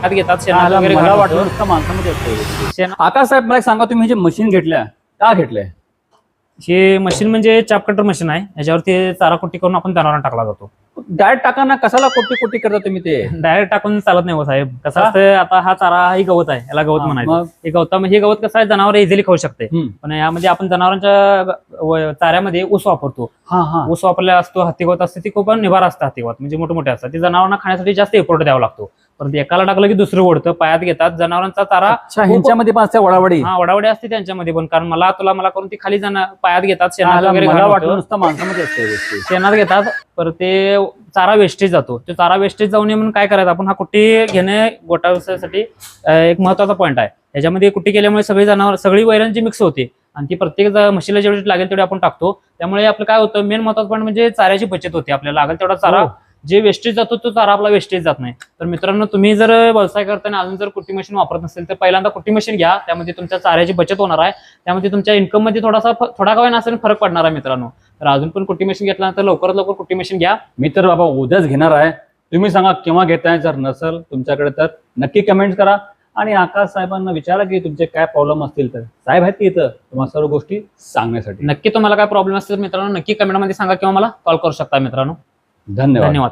हात घेतात शेणात वगैरे मला घाण वाटलं होतं. नुसतं माणसामध्ये असतं. शेण आकाश साहेब मला एक सांगा, तुम्ही हे जे मशीन घेतल्या का घेतलंय? हे मशीन म्हणजे चाप कटर मशीन आहे. याच्यावरती चारा कुट्टी करून आपण जनावरांना टाकला जातो. डायरेक्ट टाका ना, कशाला कोटी कोटी करता तुम्ही ते? डायरेक्ट टाकून चालत नाही हो साहेब. कसं का? असतं, आता हा चारा ही गवत आहे, याला गवत हा, म्हणायचं. मग? हे गवत कसं आहे, जनावर इझिली खाऊ शकते. हम्म. पण यामध्ये आपण जनावरांच्या चाऱ्यामध्ये ऊस वापरतो. हा हा. ऊस वापरला असतो, हत्ती गवत असते, ती खूप निभार असतं. हत्ती गवत म्हणजे मोठे मोठे असतात, ते जनावरांना खाण्यासाठी जास्त एफोर्ट द्यावा लागतो. परंतु एकाला टाकलं की दुसरं ओढतं, पायात घेतात. जनावरांचा चारा अच्छा, ह्यांच्यामध्ये पण असते वडावडी? हा, वडावडी असते त्यांच्यामध्ये पण. कारण मला करून ती खाली पायात घेतात, शेणात वगैरे मला घाण वाटलं होतं. नुसतं माणसामध्ये असते गोष्टी. शेणात घेतात. परत ते चारा वेस्टेज जातो. तो चारा वेस्टेज जाऊ नये म्हणून काय करायचं, आपण हा कुट्टी घेणे गोटा व्यवसायासाठी एक महत्वाचा पॉईंट आहे. याच्यामध्ये कुट्टी केल्यामुळे सगळी वैरण जी मिक्स होते आणि ती प्रत्येक म्हशीला जेवढी लागेल तेवढी आपण टाकतो. त्यामुळे आपलं काय होतं, मेन महत्वाचं पॉईंट म्हणजे चाऱ्याची बचत होते. आपल्याला लागेल तेवढा चारा, जे वेस्टेज जातो तो चारा आपला वेस्टेज जात नाही. तर मित्रांनो, तुम्ही जर व्यवसाय करताना अजून जर कुट्टी मशीन वापरत नसेल तर पहिल्यांदा कुट्टी मशीन घ्या. त्यामध्ये तुमच्या चाऱ्याची बचत होणार आहे. त्यामध्ये तुमच्या इन्कम मध्ये थोडा का नसेल फरक पडणार आहे मित्रांनो. तर अजून पण कुट्टी मशीन घेतल्यानंतर लवकरात लवकर कुट्टी मशीन घ्या. मी तर बाबा उद्याच घेणार आहे. तुम्ही सांगा केव्हा घेताय. जर नसेल तुमच्याकडे तर नक्की कमेंट करा आणि आकाश साहेबांना विचारा की तुमचे काय प्रॉब्लेम असतील तर. साहेब आहेत की इथं तुम्हाला सर्व गोष्टी सांगण्यासाठी. नक्की तुम्हाला काय प्रॉब्लेम असतील मित्रांनो, नक्की कमेंटमध्ये सांगा किंवा मला कॉल करू शकता मित्रांनो. धन्यवाद. धन्यवाद.